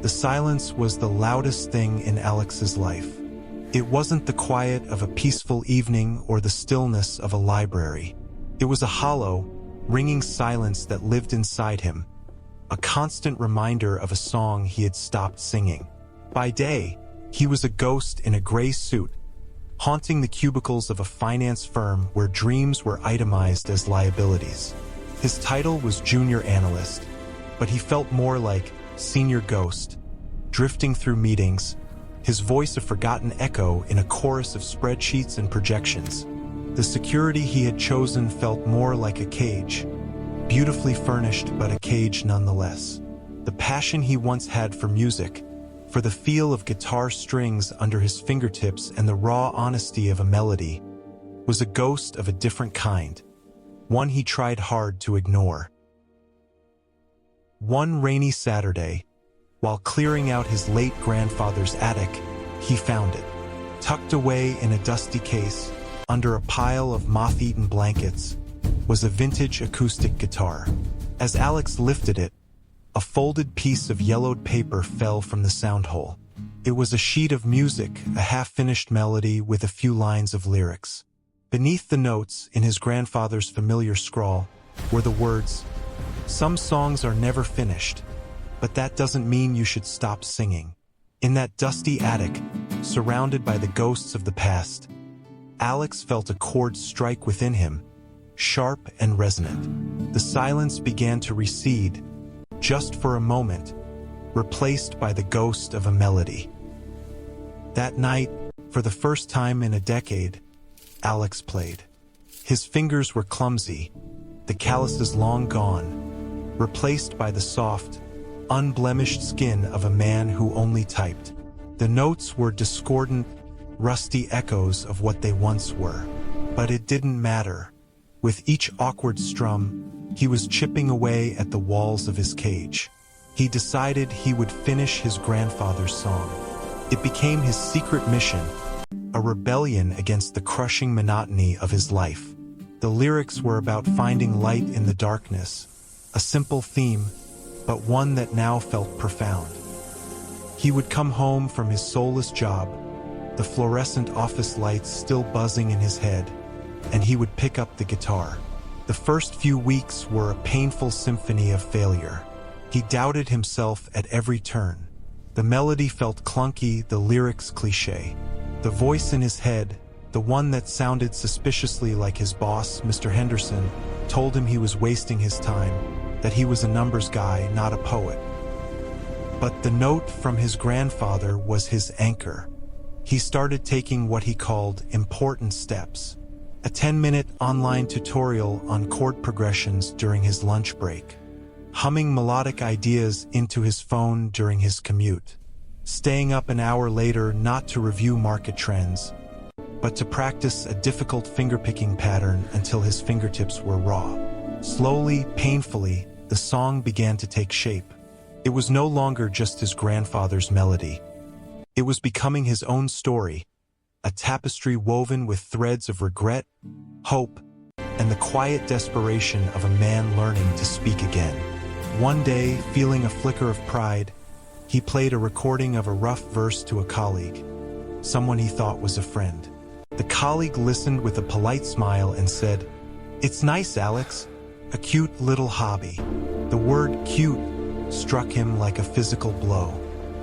The silence was the loudest thing in Alex's life. It wasn't the quiet of a peaceful evening or the stillness of a library. It was a hollow, ringing silence that lived inside him, a constant reminder of a song he had stopped singing. By day, he was a ghost in a gray suit, haunting the cubicles of a finance firm where dreams were itemized as liabilities. His title was junior analyst, but he felt more like senior ghost, drifting through meetings, his voice a forgotten echo in a chorus of spreadsheets and projections. The security he had chosen felt more like a cage, beautifully furnished but a cage nonetheless. The passion he once had for music, for the feel of guitar strings under his fingertips and the raw honesty of a melody, was a ghost of a different kind, one he tried hard to ignore. One rainy Saturday, while clearing out his late grandfather's attic, he found it. Tucked away in a dusty case, under a pile of moth-eaten blankets, was a vintage acoustic guitar. As Alex lifted it, a folded piece of yellowed paper fell from the sound hole. It was a sheet of music, a half-finished melody with a few lines of lyrics. Beneath the notes, in his grandfather's familiar scrawl, were the words, "Some songs are never finished, but that doesn't mean you should stop singing." In that dusty attic, surrounded by the ghosts of the past, Alex felt a chord strike within him, sharp and resonant. The silence began to recede, just for a moment, replaced by the ghost of a melody. That night, for the first time in a decade, Alex played. His fingers were clumsy, the calluses long gone, replaced by the soft, unblemished skin of a man who only typed. The notes were discordant, rusty echoes of what they once were. But it didn't matter. With each awkward strum, he was chipping away at the walls of his cage. He decided he would finish his grandfather's song. It became his secret mission, a rebellion against the crushing monotony of his life. The lyrics were about finding light in the darkness, a simple theme, but one that now felt profound. He would come home from his soulless job, the fluorescent office lights still buzzing in his head, and he would pick up the guitar. The first few weeks were a painful symphony of failure. He doubted himself at every turn. The melody felt clunky, the lyrics cliché. The voice in his head, the one that sounded suspiciously like his boss, Mr. Henderson, told him he was wasting his time, that he was a numbers guy, not a poet. But the note from his grandfather was his anchor. He started taking what he called important steps. A 10-minute online tutorial on chord progressions during his lunch break. Humming melodic ideas into his phone during his commute. Staying up an hour later not to review market trends, but to practice a difficult fingerpicking pattern until his fingertips were raw. Slowly, painfully, the song began to take shape. It was no longer just his grandfather's melody. It was becoming his own story, a tapestry woven with threads of regret, hope, and the quiet desperation of a man learning to speak again. One day, feeling a flicker of pride, he played a recording of a rough verse to a colleague, someone he thought was a friend. The colleague listened with a polite smile and said, "It's nice, Alex. A cute little hobby." The word cute struck him like a physical blow.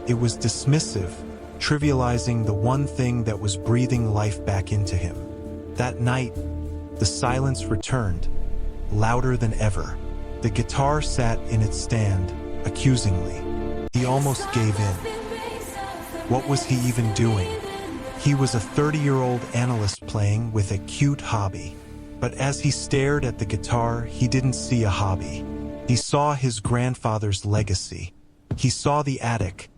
It was dismissive, trivializing the one thing that was breathing life back into him. That night, the silence returned, louder than ever. The guitar sat in its stand, accusingly. He almost gave in. What was he even doing? He was a 30-year-old analyst playing with a cute hobby. But as he stared at the guitar, he didn't see a hobby. He saw his grandfather's legacy. He saw the attic,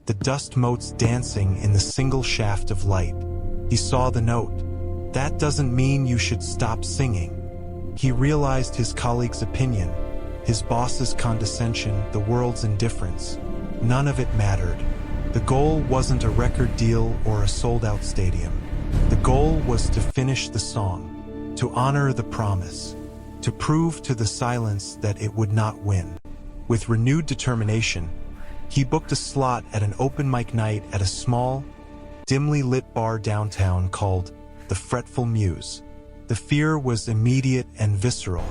the dust motes dancing in the single shaft of light. He saw the note. "That doesn't mean you should stop singing." He realized his colleague's opinion, his boss's condescension, the world's indifference. None of it mattered. The goal wasn't a record deal or a sold-out stadium. The goal was to finish the song, to honor the promise, to prove to the silence that it would not win. With renewed determination, He booked a slot at an open mic night at a small, dimly lit bar downtown called the Fretful Muse. The fear was immediate and visceral.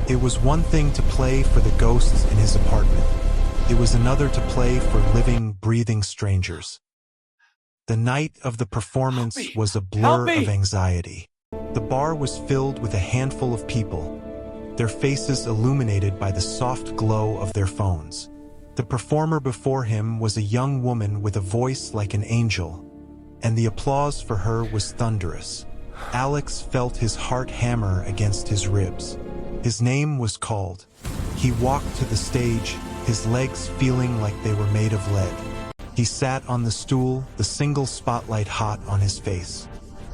It was one thing to play for the ghosts in his apartment. It was another to play for living, breathing strangers. The night of the performance was a blur of anxiety. The bar was filled with a handful of people, their faces illuminated by the soft glow of their phones. The performer before him was a young woman with a voice like an angel, and the applause for her was thunderous. Alex felt his heart hammer against his ribs. His name was called. He walked to the stage, his legs feeling like they were made of lead. He sat on the stool, the single spotlight hot on his face.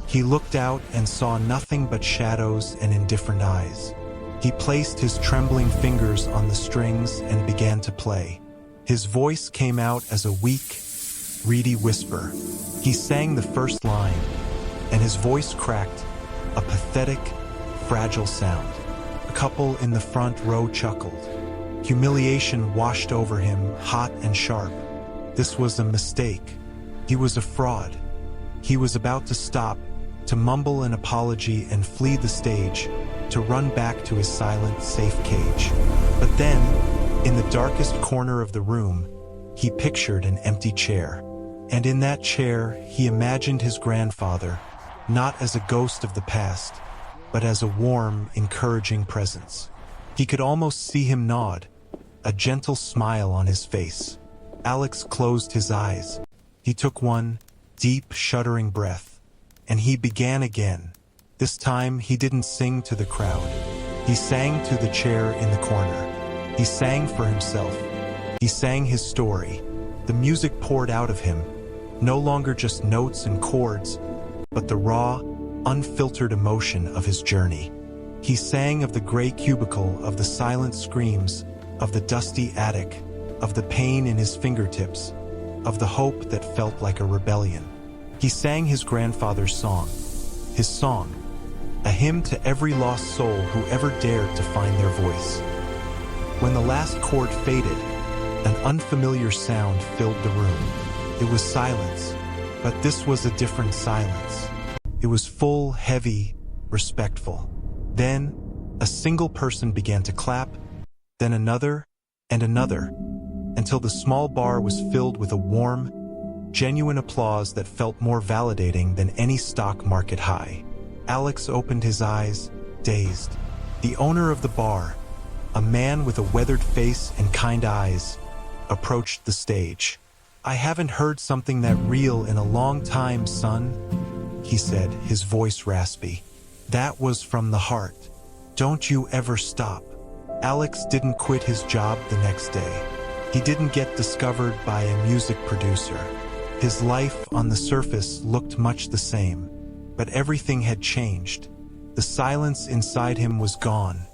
He looked out and saw nothing but shadows and indifferent eyes. He placed his trembling fingers on the strings and began to play. His voice came out as a weak, reedy whisper. He sang the first line, and his voice cracked, a pathetic, fragile sound. A couple in the front row chuckled. Humiliation washed over him, hot and sharp. This was a mistake. He was a fraud. He was about to stop, to mumble an apology and flee the stage, to run back to his silent, safe cage. But then, in the darkest corner of the room, he pictured an empty chair. And in that chair, he imagined his grandfather, not as a ghost of the past, but as a warm, encouraging presence. He could almost see him nod, a gentle smile on his face. Alex closed his eyes. He took one deep, shuddering breath, and he began again. This time, he didn't sing to the crowd. He sang to the chair in the corner. He sang for himself. He sang his story. The music poured out of him, no longer just notes and chords, but the raw, unfiltered emotion of his journey. He sang of the gray cubicle, of the silent screams, of the dusty attic, of the pain in his fingertips, of the hope that felt like a rebellion. He sang his grandfather's song, his song, a hymn to every lost soul who ever dared to find their voice. When the last chord faded, an unfamiliar sound filled the room. It was silence, but this was a different silence. It was full, heavy, respectful. Then, a single person began to clap, then another, and another, until the small bar was filled with a warm, genuine applause that felt more validating than any stock market high. Alex opened his eyes, dazed. The owner of the bar, a man with a weathered face and kind eyes, approached the stage. "I haven't heard something that real in a long time, son," he said, his voice raspy. "That was from the heart. Don't you ever stop." Alex didn't quit his job the next day. He didn't get discovered by a music producer. His life on the surface looked much the same, but everything had changed. The silence inside him was gone,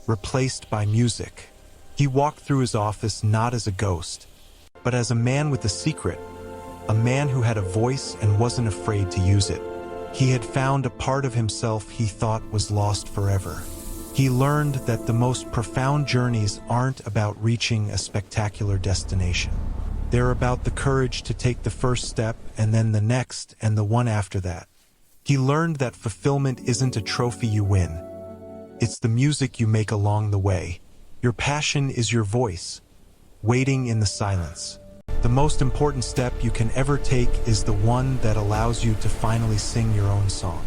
replaced by music. He walked through his office not as a ghost, but as a man with a secret, a man who had a voice and wasn't afraid to use it. He had found a part of himself he thought was lost forever. He learned that the most profound journeys aren't about reaching a spectacular destination. They're about the courage to take the first step and then the next and the one after that. He learned that fulfillment isn't a trophy you win. It's the music you make along the way. Your passion is your voice, waiting in the silence. The most important step you can ever take is the one that allows you to finally sing your own song.